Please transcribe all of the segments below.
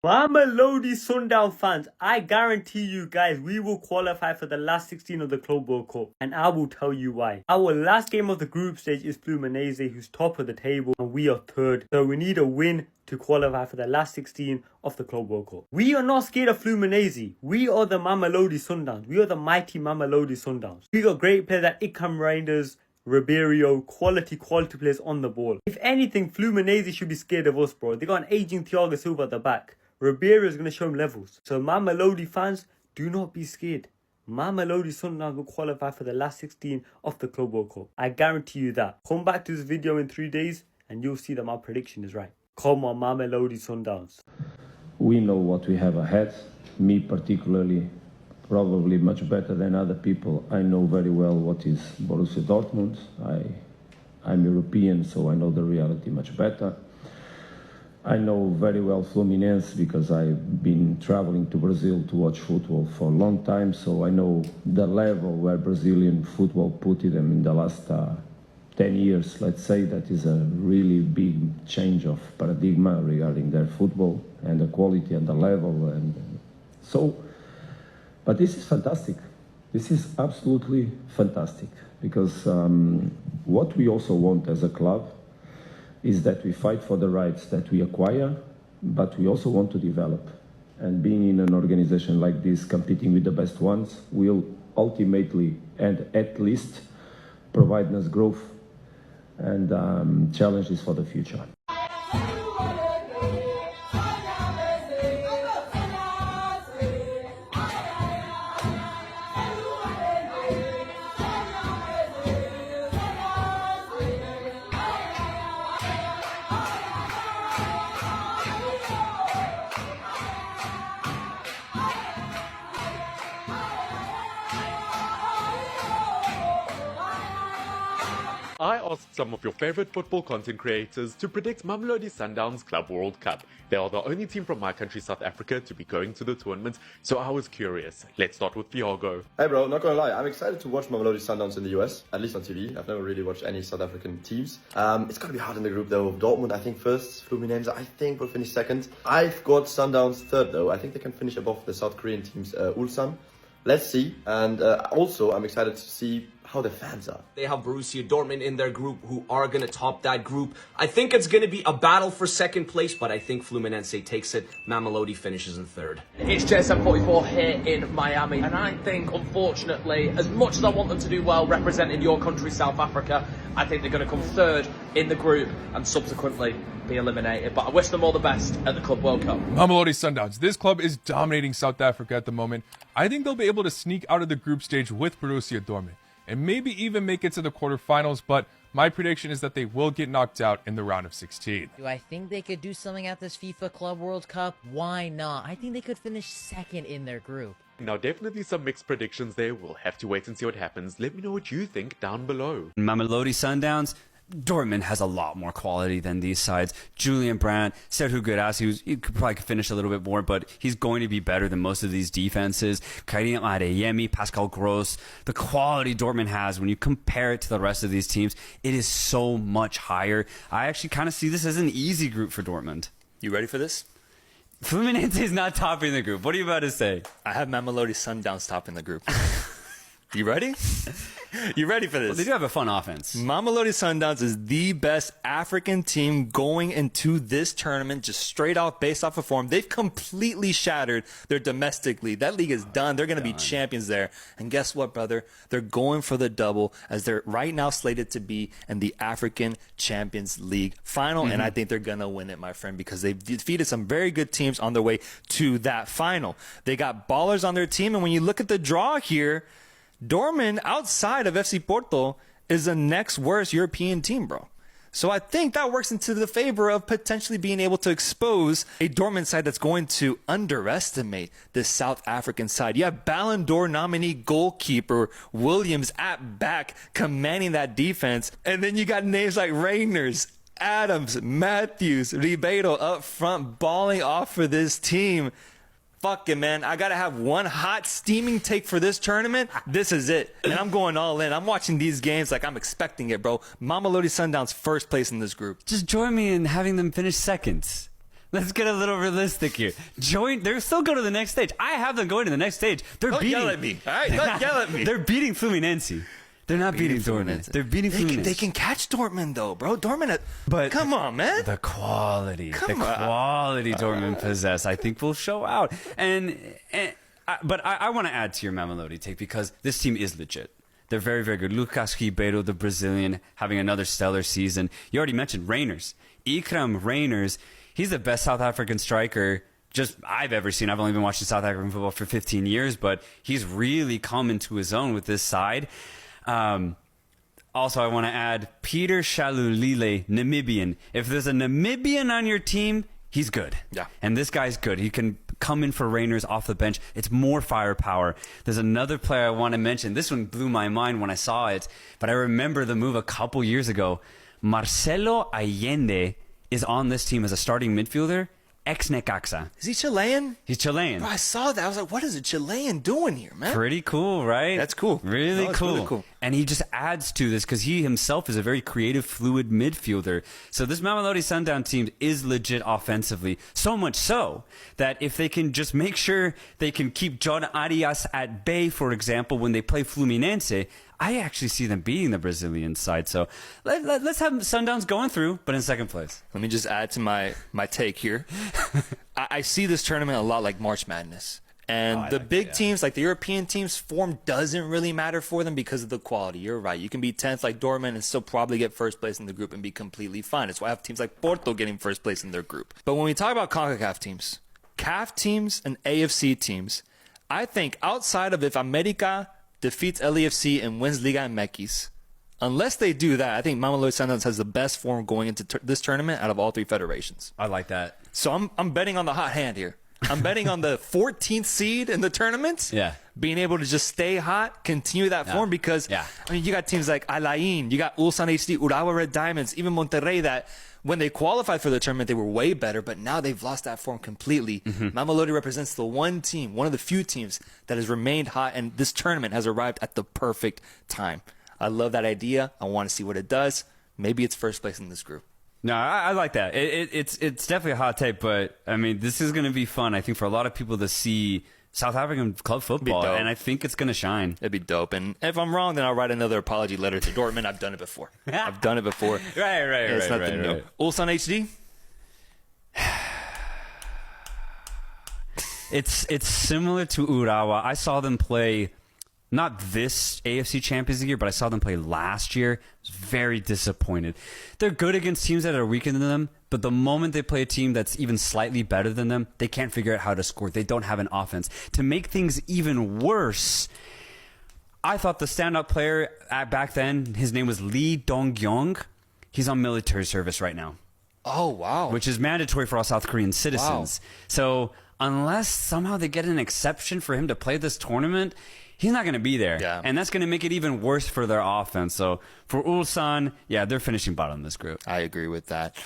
Mamelodi Sundowns fans, I guarantee you guys we will qualify for the last 16 of the Club World Cup, and I will tell you why. Our last game of the group stage is Fluminense, who's top of the table, and we are third. So we need a win to qualify for the last 16 of the Club World Cup. We are not scared of Fluminense. We are the Mamelodi Sundowns. We are the mighty Mamelodi Sundowns. We got great players like Ikam Reinders, Ribeiro, quality players on the ball. If anything, Fluminense should be scared of us, bro. They got an aging Thiago Silva at the back. Ribeiro is going to show him levels. So Mamelodi fans, do not be scared. Mamelodi Sundowns will qualify for the last 16 of the Club World Cup. I guarantee you that. Come back to this video in 3 days and you'll see that my prediction is right. Come on, Mamelodi Sundowns. We know what we have ahead. Me particularly, probably much better than other people. I know very well what is Borussia Dortmund. I'm European, so I know the reality much better. I know very well Fluminense because I've been traveling to Brazil to watch football for a long time, so I know the level where Brazilian football put them in the last 10 years. Let's say that is a really big change of paradigm regarding their football and the quality and the level. And so, but this is fantastic. This is absolutely fantastic because what we also want as a club is that we fight for the rights that we acquire, but we also want to develop. And being in an organization like this, competing with the best ones, will ultimately and at least provide us growth and challenges for the future. I asked some of your favorite football content creators to predict Mamelodi Sundowns Club World Cup. They are the only team from my country, South Africa, to be going to the tournament, so I was curious. Let's start with Thiago. Hey bro, not gonna lie, I'm excited to watch Mamelodi Sundowns in the US, at least on TV. I've never really watched any South African teams. It's gonna be hard in the group though. Dortmund, I think first. Fluminense, I think will finish second. I've got Sundowns third though. I think they can finish above the South Korean teams, Ulsan. Let's see. And also, I'm excited to see how the fans are. They have Borussia Dortmund in their group who are going to top that group. I think it's going to be a battle for second place, but I think Fluminense takes it. Mamelodi finishes in third. It's JSM44 here in Miami, and I think, unfortunately, as much as I want them to do well representing your country, South Africa, I think they're going to come third in the group and subsequently be eliminated. But I wish them all the best at the Club World Cup. Mamelodi Sundowns. This club is dominating South Africa at the moment. I think they'll be able to sneak out of the group stage with Borussia Dortmund and maybe even make it to the quarterfinals, but my prediction is that they will get knocked out in the round of 16. Do I think they could do something at this FIFA Club World Cup? Why not? I think they could finish second in their group. Now, definitely some mixed predictions there. We'll have to wait and see what happens. Let me know what you think down below. Mamelodi Sundowns. Dortmund has a lot more quality than these sides. Julian Brandt, Serhu Guirassy, he could probably finish a little bit more, but he's going to be better than most of these defenses. Karim Adeyemi, Pascal Gross, the quality Dortmund has, when you compare it to the rest of these teams, it is so much higher. I actually kind of see this as an easy group for Dortmund. You ready for this? Fluminense is not topping the group. What are you about to say? I have Mamelodi Sundowns topping the group. You ready? You ready for this? Well, they do have a fun offense. Mamelodi Sundowns is the best African team going into this tournament, just straight off, based off of form. They've completely shattered their domestic league. That league is done. They're going to be champions there. And guess what, brother? They're going for the double, as they're right now slated to be in the African Champions League final. And I think they're going to win it, my friend, because they've defeated some very good teams on their way to that final. They got ballers on their team. And when you look at the draw here, Dortmund, outside of FC Porto, is the next worst European team, bro. So I think that works into the favor of potentially being able to expose a Dortmund side that's going to underestimate this South African side. You have Ballon d'Or nominee goalkeeper Williams at back commanding that defense. And then you got names like Reyners, Adams, Matthews, Ribeiro up front balling off for this team. Fuck it, man. I got to have one hot, steaming take for this tournament. This is it. And I'm going all in. I'm watching these games like I'm expecting it, bro. Mamelodi Sundowns first place in this group. Just join me in having them finish second. Let's get a little realistic here. They're still going to the next stage. I have them going to the next stage. Don't yell at me. All right, don't yell at me. They're beating Fluminense. They're not beating Dortmund. They're beating Fluminense. They can catch Dortmund though, bro. Dortmund, but come on, man. The quality Dortmund possess, I think, will show out. But I want to add to your Mamelodi take because this team is legit. They're very, very good. Lucas Ribeiro, the Brazilian, having another stellar season. You already mentioned Reyners. Ikram Reyners, he's the best South African striker I've ever seen. I've only been watching South African football for 15 years, but he's really come into his own with this side. Also, I want to add Peter Shalulile, Namibian. If there's a Namibian on your team, he's good. Yeah. And this guy's good. He can come in for Reyners off the bench. It's more firepower. There's another player I want to mention. This one blew my mind when I saw it, but I remember the move a couple years ago. Marcelo Allende is on this team as a starting midfielder. Ex-Necaxa. Is he Chilean? He's Chilean. Bro, I saw that. I was like, what is a Chilean doing here, man? Pretty cool, right? That's cool. Really cool. Really cool. And he just adds to this because he himself is a very creative, fluid midfielder. So this Mamelodi Sundowns team is legit offensively. So much so that if they can just make sure they can keep John Arias at bay, for example, when they play Fluminense, I actually see them beating the Brazilian side. So let's have Sundowns going through, but in second place. Let me just add to my take here. I see this tournament a lot like March Madness. And the big teams, like the European teams, form doesn't really matter for them because of the quality. You're right. You can be 10th like Dortmund and still probably get first place in the group and be completely fine. That's why I have teams like Porto getting first place in their group. But when we talk about CONCACAF teams, CAF teams and AFC teams, I think outside of if America defeats LAFC and wins Liga MX, unless they do that, I think Mamelodi Sundowns has the best form going into this tournament out of all three federations. I like that. So I'm betting on the hot hand here. I'm betting on the 14th seed in the tournament. Yeah. Being able to just stay hot, continue that form because, I mean, you got teams like Alain, you got Ulsan HD, Urawa Red Diamonds, even Monterrey that when they qualified for the tournament, they were way better, but now they've lost that form completely. Mamelodi represents the one team, one of the few teams that has remained hot, and this tournament has arrived at the perfect time. I love that idea. I want to see what it does. Maybe it's first place in this group. No, I like that. It's definitely a hot take, but I mean, this is going to be fun. I think for a lot of people to see South African club football, and I think it's going to shine. It'd be dope. And if I'm wrong, then I'll write another apology letter to Dortmund. I've done it before. I've done it before. Right. It's nothing new. Ulsan HD? It's similar to Urawa. I saw them play, not this AFC Champions League year, but I saw them play last year. I was very disappointed. They're good against teams that are weaker than them, but the moment they play a team that's even slightly better than them, they can't figure out how to score. They don't have an offense. To make things even worse, I thought the standout player back then, his name was Lee Dong-gyong. He's on military service right now. Oh, wow. Which is mandatory for all South Korean citizens. Wow. So unless somehow they get an exception for him to play this tournament, he's not going to be there. Yeah. And that's going to make it even worse for their offense. So for Ulsan, they're finishing bottom in this group. I agree with that.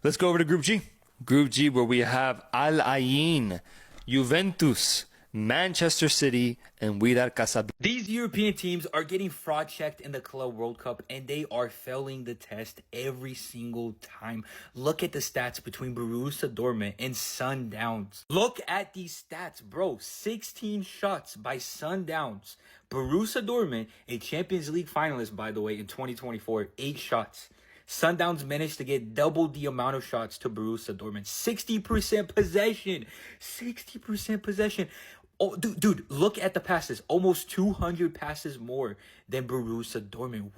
Let's go over to Group G. Group G, where we have Al Ain, Juventus, Manchester City, and Wydad Casablanca. These European teams are getting fraud checked in the Club World Cup, and they are failing the test every single time. Look at the stats between Borussia Dortmund and Sundowns. Look at these stats, bro. 16 shots by Sundowns. Borussia Dortmund, a Champions League finalist, by the way, in 2024, 8 shots. Sundowns managed to get double the amount of shots to Borussia Dortmund. 60% possession. 60% possession. Oh, dude, look at the passes. Almost 200 passes more than Borussia Dortmund.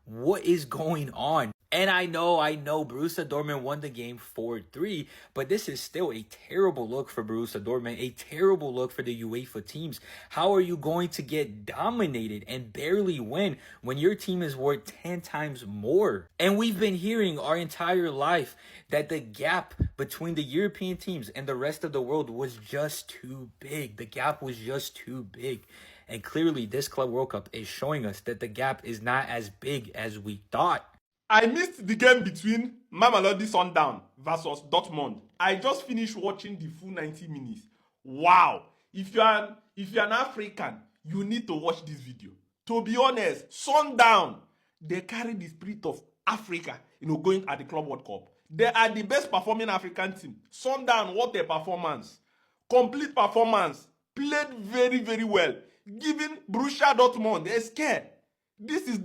What is going on? And I know Borussia Dortmund won the game 4-3, but this is still a terrible look for Borussia Dortmund, a terrible look for the UEFA teams. How are you going to get dominated and barely win when your team is worth 10 times more? And we've been hearing our entire life that the gap between the European teams and the rest of the world was just too big. The gap was just too big. And clearly this Club World Cup is showing us that the gap is not as big as we thought. I missed the game between Mamelodi Sundowns versus Dortmund. I just finished watching the full 90 minutes. Wow! If you're an African, you need to watch this video. To be honest, Sundowns, they carry the spirit of Africa, going at the Club World Cup. They are the best performing African team. Sundowns, what a performance. Complete performance. Played very, very well. Giving Borussia Dortmund a scare. This is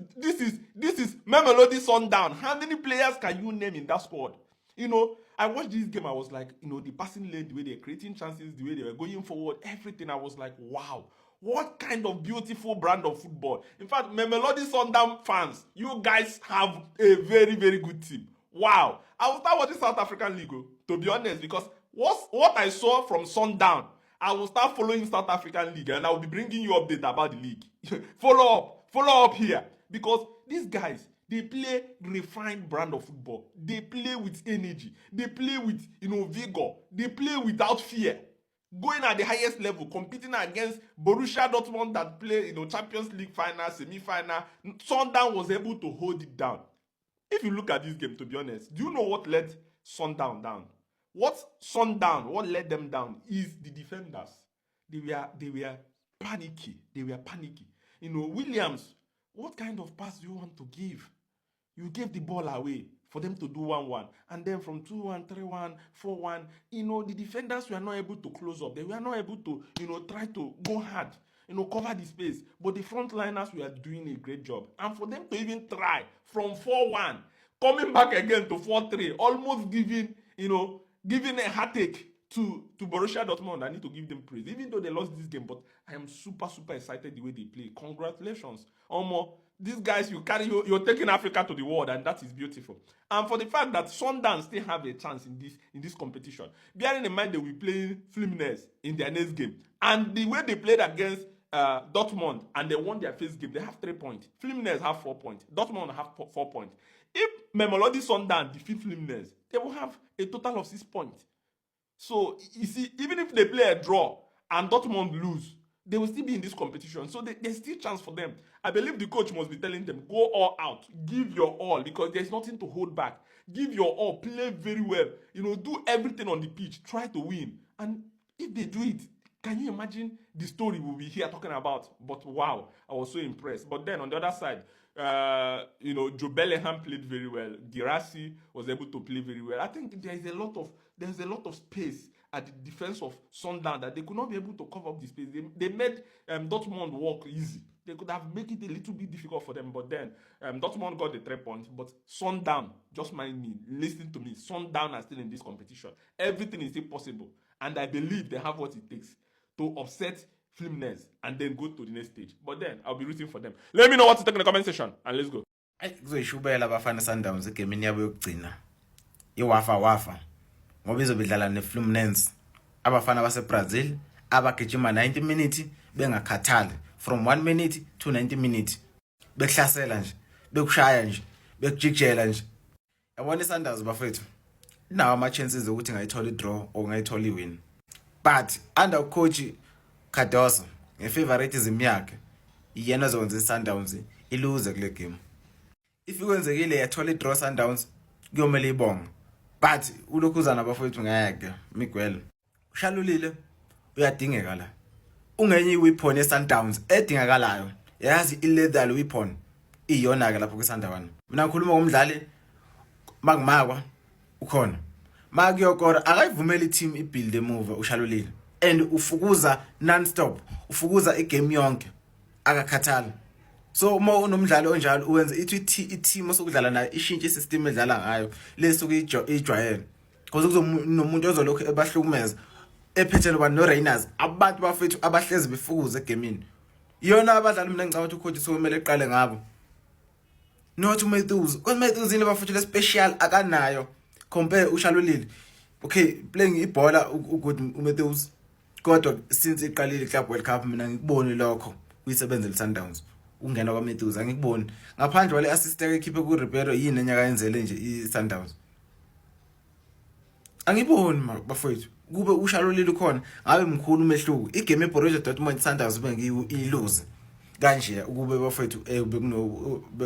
Mamelodi Sundowns. How many players can you name in that squad? You know, I watched this game, I was like, you know, the passing lane, the way they're creating chances, the way they were going forward, everything, I was like, wow. What kind of beautiful brand of football. In fact, Mamelodi Sundowns fans, you guys have a very, very good team. Wow. I will start watching South African League, to be honest, because what I saw from Sundowns, I will start following South African League and I will be bringing you updates about the league. Follow up here. Because these guys, they play refined brand of football. They play with energy. They play with, you know, vigor. They play without fear. Going at the highest level, competing against Borussia Dortmund that play, you know, Champions League final, semi-final. Sundowns was able to hold it down. If you look at this game, to be honest, do you know what let Sundowns down? What let them down is the defenders. They were panicky. You know, Williams, what kind of pass do you want to give? You gave the ball away for them to do 1-1. And then from 2-1, 3-1, 4-1, you know, the defenders were not able to close up. They were not able to, you know, try to go hard, you know, cover the space. But the frontliners were doing a great job. And for them to even try from 4-1, coming back again to 4-3, almost giving a heartache to Borussia Dortmund, I need to give them praise. Even though they lost this game, but I am super, super excited the way they play. Congratulations. These guys, you're taking Africa to the world, and that is beautiful. And for the fact that Sundowns still have a chance in this competition, bearing in mind they will play Fluminense in their next game, and the way they played against Dortmund and they won their first game, they have 3 points. Fluminense have 4 points. Dortmund have 4 points. If Mamelodi Sundowns defeat Fluminense, they will have a total of 6 points. So you see, even if they play a draw and Dortmund lose, they will still be in this competition. So there's still chance for them. I believe the coach must be telling them, go all out, give your all, because there's nothing to hold back. Give your all, play very well, you know, do everything on the pitch, try to win. And if they do it, can you imagine the story we'll be here talking about? But wow, I was so impressed. But then on the other side, you know, Joe Bellingham played very well. Girassi was able to play very well. I think there's a lot of space at the defense of Sundowns that they could not be able to cover up the space. They made Dortmund work easy. They could have made it a little bit difficult for them, but then Dortmund got the 3 points. But Sundowns, just mind me, listen to me, Sundowns are still in this competition. Everything is still possible, and I believe they have what it takes to upset Fluminense and then go to the next stage. But then I'll be rooting for them. Let me know what to think in the comment section, and let's go. Kuzoyishubela abafana Sundowns egemini yabo yokugcina. Iwafa ngoba izobidlala neFluminense. Abafana baseBrazil abagijima 90 minutes bengakhathali from 1 minute to 90 minutes. Bekhlasela nje, bekushaya nje, bekujikjela nje. Yabona iSundowns bafethu. Inawo ama chances ukuthi ngayithola idraw or ngayithola iwin. But under coach Cardoso, ngefavoritism yakhe, yena ozokwenza iSundowns iluze kule game. If ikwenzekile yathola idraw Sundowns, kuyomela ibonga. But ulokhuzana bafowethu ngeke Miguel. Ushalulile uyadingeka la. Ungenye iweapon eSundowns edingakalayo. Yazi ilethal weapon iyona ke lapho kwiSundowns. Mina ngikhuluma ngomdlali Magmakwa ukhona. Makuyokora akayivumela iteam ibuild emove ushalulile. And ufukuza non-stop. Ufukuza igame yonke akakhathali. So uma unomdlali onjalo uwenza i-team osokudlala nayo ishintshe isystem edlala ngayo leso kuyijwayela. Because kuzomuntu ozolokho ebahlukumeza ephethele ba no Rainers abantu bafethu abahlezi befukuza egamini. Iyona abadlali mina ngicabanga ukuthi ucoach sokumele eqale ngabo. Not Matthews. Because Matthews ile bafethu le special akanayo compare ushalulile. Okay, playing ibhola ugood uMatthews. Kodwa since iqalile iClub World Cup mina ngikuboni lokho kuyisebenzele Sundowns. Ungena kwaMatthews angikuboni. Ngaphandle wale assist ekhiphe ku Ribeiro yini enyaka yenzele nje iSundowns. Angiboni bafethu. Kube ushalulile khona ngabe mkhulu umehluko. Igame eBorussia Dortmund Sundowns bengiyilose. Kanje ukube bafethu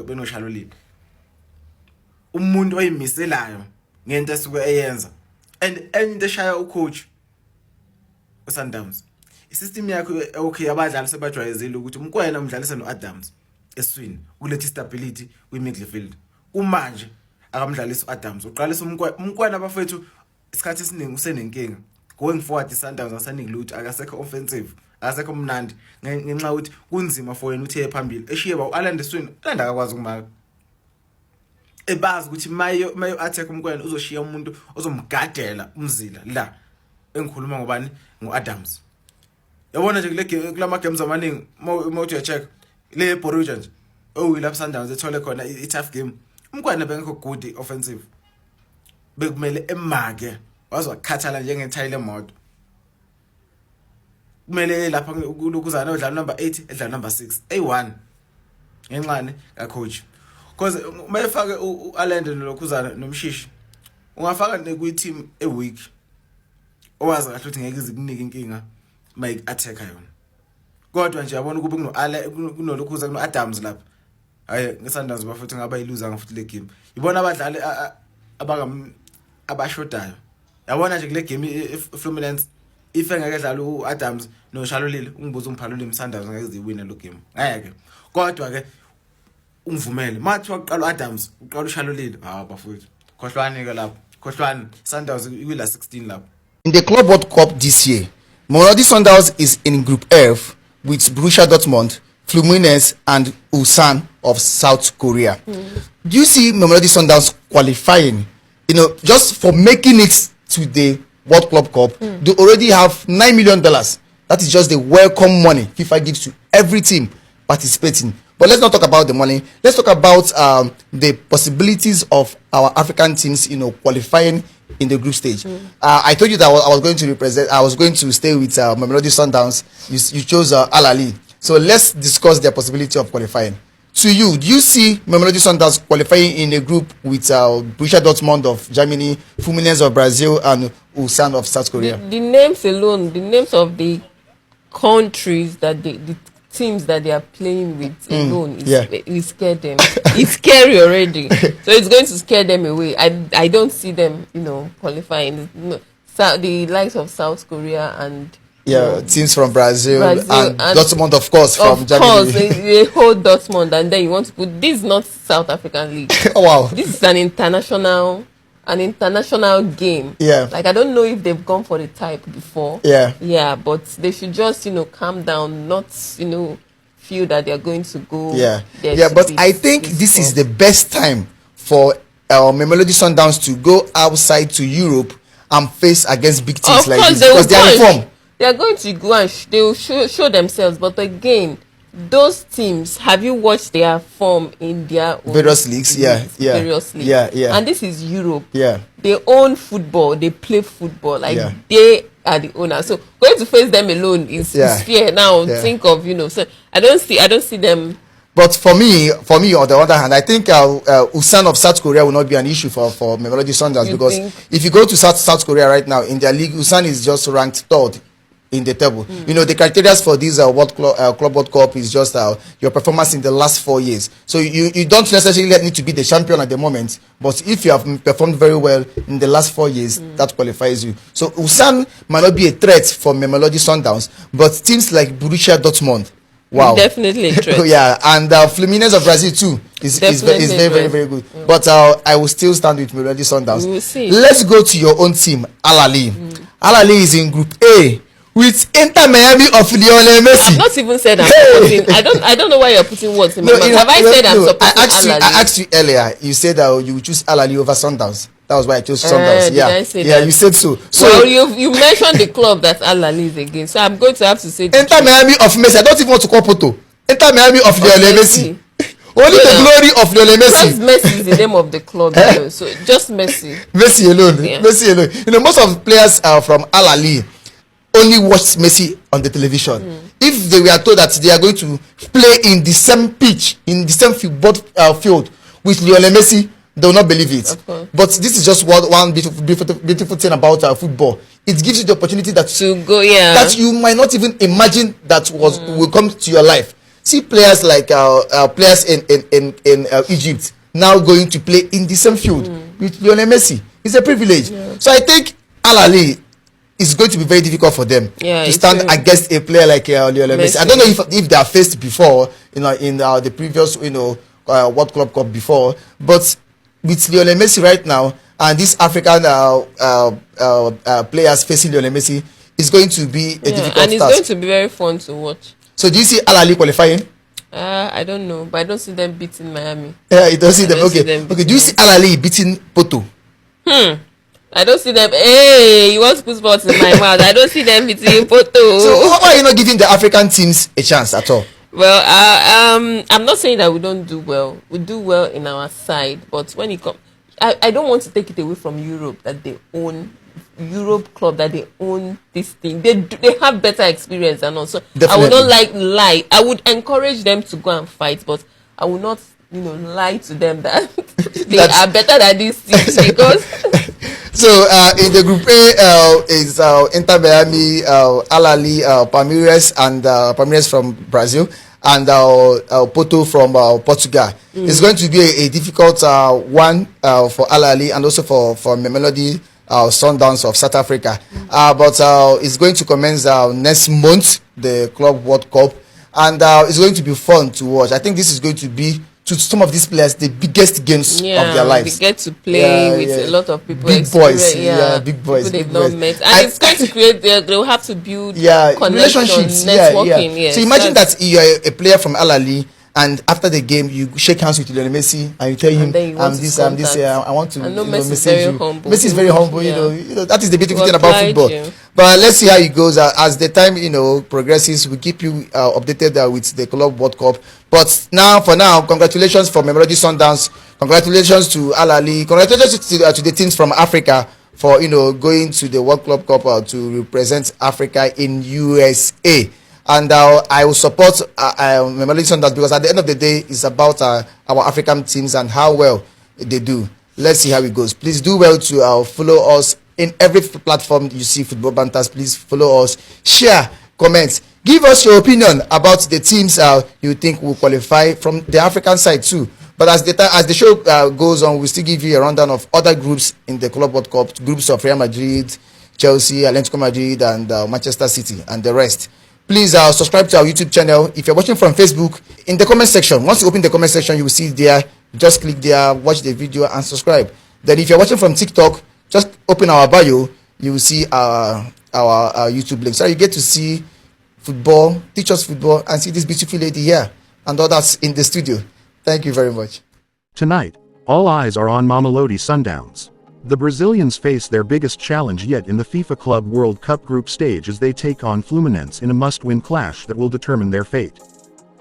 benoshalulile. Umuntu oyimiselayo ngento esuke eyenza. And into eshaya ucoach Sundowns. Isystem yakhe okay abadlali sebajwayezile ukuthi umkwena umdlalisa noAdams eswini ulethe stability kwi midfield. Kumanje akamdlalisa uAdams uqalisa umkwena abafethu isikhathi esiningi usenenkinga going forward iSundowns asaningi lutho akasekho offensive akasekho mnandi ngenxa ukuthi kunzima for yena uthe phambili eshiye ba uAlandiswini Alanda akakwazi ukumaka ebazi ukuthi mayo attack umkwena uzoshiya umuntu ozomgadela umzila la engikhuluma ngobani ngoAdams yabona nje kulama games amaningi mawuthi uyacheck le Borussia nje lapha Sundowns ethole khona i-tough game umkwena bengekho good offensive bekumele emake wazwakhathala njengethayile emoto kumele lapha kulokuzana odlala number 8 edlala number 6 A1 ngenxane ka coach because mayefake uAlende nolokuzana nomshishi ungafaka nekwi team eweak owazi kahle ukuthi ngeke izikunike inkinga make attacker yona kodwa nje yabona kube kunolokuza kunoAdams lapha hayi ngeSundowns bafuthi ngaba yiluza ngafuthi le game ibona abadlali abashodayo yabona nje kule game iFluminense if engeke dlala uAdams noShalolile ungibuza umphalule iSundowns ngeke ziwine lo game ngeke kodwa ke ungivumele mathi waqala uAdams uqala uShalolile bafowethu khohlwane ke lapho khohlwane Sundowns iwila 16 lapho. In the Club World Cup this year, Mamelodi Sundowns is in Group F with Borussia Dortmund, Fluminense and Ulsan of South Korea. Do you see Mamelodi Sundowns qualifying? You know, just for making it to the World Club Cup, they already have $9 million. That is just the welcome money FIFA gives to every team participating. But let's not talk about the money. Let's talk about the possibilities of our African teams, you know, qualifying in the group stage. I told you that I was going to represent. I was going to stay with Mamelodi Sundowns. You chose Al Ahly. So let's discuss their possibility of qualifying. To you, do you see Mamelodi Sundowns qualifying in a group with Borussia Dortmund of Germany, Fluminense of Brazil, and Ulsan of South Korea? The names alone, the names of the countries that the teams that they are playing with alone is scare them. It's scary already, so it's going to scare them away. I don't see them, you know, qualifying. The likes of South Korea and teams from Brazil and Dortmund, of course, from Germany. Of course, they hold Dortmund, and then you want to put this is not South African league. Oh, wow, this is an international game. Like I don't know if they've gone for the type before. But they should just, you know, calm down, not, you know, feel that they're going to go. But I think this is the best time for Mamelodi Sundowns to go outside to Europe and face against big teams like this, because they are in form. They are going to go and they will show themselves, but again, those teams, have you watched their form in their own various leagues? Various leagues. And this is Europe. They own football. They play football. Like they are the owners. So going to face them alone is fear. Now think of, you know. So I don't see them. But for me, on the other hand, I think Ulsan of South Korea will not be an issue for Mamelodi Sundowns, because if you go to South Korea right now in their league, Ulsan is just ranked 3rd in the table. You know, the criteria for this Club World Cup is just your performance in the last 4 years. So you don't necessarily need to be the champion at the moment, but if you have performed very well in the last 4 years, that qualifies you. So Ulsan might not be a threat for Mamelodi Sundowns, but teams like Borussia Dortmund, wow, definitely a threat. And Fluminense of Brazil too is very, very good. But I will still stand with Mamelodi Sundowns. We will see. Let's go to your own team, Al Ahly. Al Ahly is in Group A with Inter Miami of Lionel Messi. I've not even said I'm supporting. I don't know why you're putting words in my mouth. Have I said I'm supporting Al Ahly? I asked you earlier. You said that you would choose Al Ahly over Sundowns. That was why I chose Sundowns. Did I say that? You said so. Well, you mentioned the club that Al Ahly is against, so I'm going to have to say Inter Miami of Messi. I don't even want to call Poto. Inter Miami of Lionel Messi. Only the glory of Lionel Messi. Messi is the name of the club, so just Messi. Messi alone. Messi alone. You know, most of the players from Al Ahly only watched Messi on the television. If they were told that they are going to play in the same pitch, in the same field with Lionel Messi, they will not believe it. But this is just one beautiful thing about football. It gives you the opportunity that that you might not even imagine that will come to your life. See players like players in Egypt now going to play in the same field with Lionel Messi. It's a privilege. So I think Al Ahly is going to be very difficult for them to stand against a player like Lionel Messi. I don't know if they are faced before, you know, in the previous, you know, World Club Cup before, but with Lionel Messi right now, and these African players facing Lionel Messi, is going to be a difficult and it's task. going to be very fun to watch. So do you see Al Ahly qualifying? I don't know, but I don't see them beating Miami. Yeah, you don't see them. Okay, okay. Do you see Al Ahly beating Porto? I don't see them. Hey, you want to put sports in my mouth? I don't see them beating Porto. So why are you not giving the African teams a chance at all? Well, I'm not saying that we don't do well. We do well in our side, but when it comes, I don't want to take it away from Europe that they own Europe club, that they own this thing. They have better experience than us. So I would not lie. I would encourage them to go and fight, but I will not, lie to them that they are better than these teams because. So in the group A is Inter Miami, Al Ahly, Palmeiras, and Palmeiras from Brazil, and Porto from Portugal. It's going to be a difficult one for Al Ahly and also for Mamelodi Sundowns of South Africa. But it's going to commence next month, the Club World Cup, and it's going to be fun to watch. I think this is going to be, to some of these players, the biggest games of their lives. They get to play with a lot of people. Big boys, big boys. People they've not met. And it's going to create, they'll have to build relationships, networking. Yeah. So imagine that you're a player from Al Ahly, and after the game, you shake hands with Lionel Messi and you tell him, I'm this, I want to message you. Messi is very humble, you know, that is the beautiful thing about football. But let's see how it goes. As the time, progresses, we keep you updated with the Club World Cup. But for now, congratulations for Mamelodi Sundowns. Congratulations to Al Ahly. Congratulations to the teams from Africa for, going to the World Club Cup to represent Africa in USA. And I will support Mamelodi Sundowns because at the end of the day, it's about our African teams and how well they do. Let's see how it goes. Please do well to follow us in every platform you see Football Banters. Please follow us, share, comment, give us your opinion about the teams you think will qualify from the African side too. But as the show goes on, we'll still give you a rundown of other groups in the Club World Cup, groups of Real Madrid, Chelsea, Atletico Madrid, and Manchester City, and the rest. Please subscribe to our YouTube channel. If you're watching from Facebook, in the comment section, once you open the comment section, you will see it there. Just click there, watch the video, and subscribe. Then if you're watching from TikTok, just open our bio. You will see our YouTube link. So you get to see football, teach us football, and see this beautiful lady here and others in the studio. Thank you very much. Tonight, all eyes are on Mamelodi Sundowns. The Brazilians face their biggest challenge yet in the FIFA Club World Cup group stage as they take on Fluminense in a must-win clash that will determine their fate.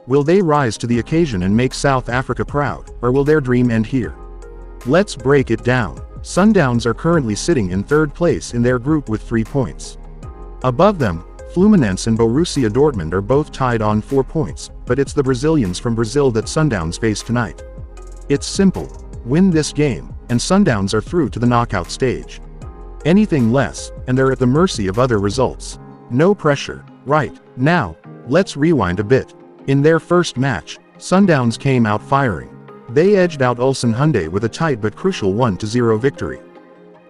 Will they rise to the occasion and make South Africa proud, or will their dream end here? Let's break it down. Sundowns are currently sitting in third place in their group with 3 points. Above them, Fluminense and Borussia Dortmund are both tied on 4 points, but it's the Brazilians from Brazil that Sundowns face tonight. It's simple. Win this game, and Sundowns are through to the knockout stage. Anything less, and they're at the mercy of other results. No pressure. Right, now, let's rewind a bit. In their first match, Sundowns came out firing. They edged out Ulsan Hyundai with a tight but crucial 1-0 victory.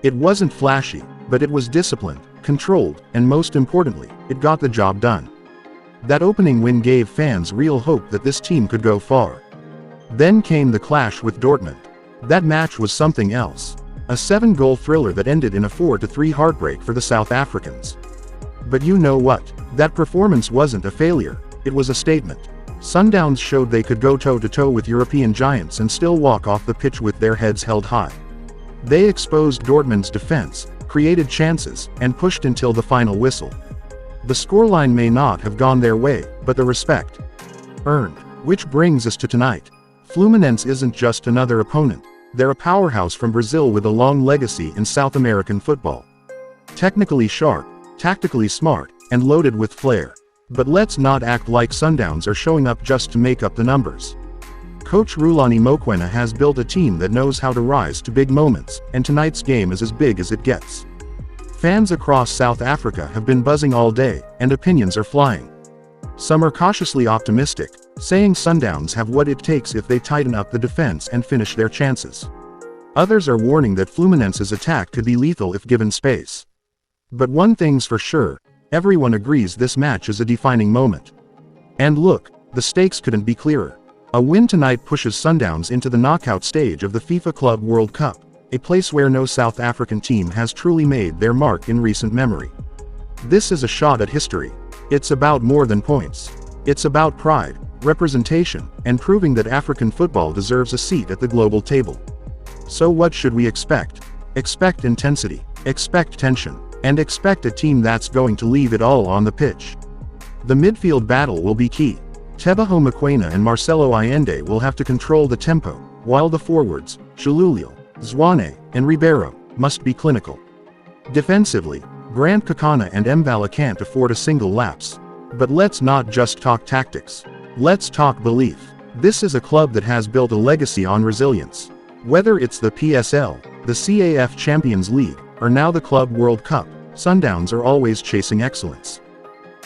It wasn't flashy, but it was disciplined, controlled, and most importantly, it got the job done. That opening win gave fans real hope that this team could go far. Then came the clash with Dortmund. That match was something else. A 7-goal thriller that ended in a 4-3 heartbreak for the South Africans. But you know what? That performance wasn't a failure, it was a statement. Sundowns showed they could go toe-to-toe with European giants and still walk off the pitch with their heads held high. They exposed Dortmund's defense, created chances, and pushed until the final whistle. The scoreline may not have gone their way, but the respect earned. Which brings us to tonight. Fluminense isn't just another opponent. They're a powerhouse from Brazil with a long legacy in South American football. Technically sharp, tactically smart, and loaded with flair. But let's not act like Sundowns are showing up just to make up the numbers. Coach Rulani Mokoena has built a team that knows how to rise to big moments, and tonight's game is as big as it gets. Fans across South Africa have been buzzing all day, and opinions are flying. Some are cautiously optimistic, saying Sundowns have what it takes if they tighten up the defense and finish their chances. Others are warning that Fluminense's attack could be lethal if given space. But one thing's for sure, everyone agrees this match is a defining moment. And look, the stakes couldn't be clearer. A win tonight pushes Sundowns into the knockout stage of the FIFA Club World Cup, a place where no South African team has truly made their mark in recent memory. This is a shot at history. It's about more than points. It's about pride, representation, and proving that African football deserves a seat at the global table. So what should we expect? Expect intensity, expect tension, and expect a team that's going to leave it all on the pitch. The midfield battle will be key. Teboho Mokoena and Marcelo Allende will have to control the tempo, while the forwards, Chilulio, Zwane, and Ribeiro, must be clinical. Defensively, Grant Kakana and Mbala can't afford a single lapse. But let's not just talk tactics. Let's talk belief. This is a club that has built a legacy on resilience. Whether it's the PSL, the CAF Champions League, or now the Club World Cup, Sundowns are always chasing excellence.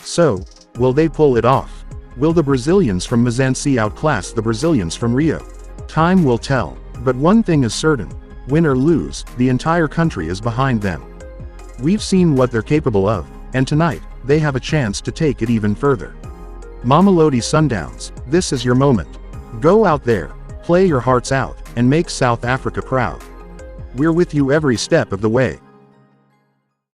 So, will they pull it off? Will the Brazilians from Mazansi outclass the Brazilians from Rio? Time will tell, but one thing is certain, win or lose, the entire country is behind them. We've seen what they're capable of, and tonight, they have a chance to take it even further. Mamelodi Sundowns, this is your moment. Go out there, play your hearts out, and make South Africa proud. We're with you every step of the way.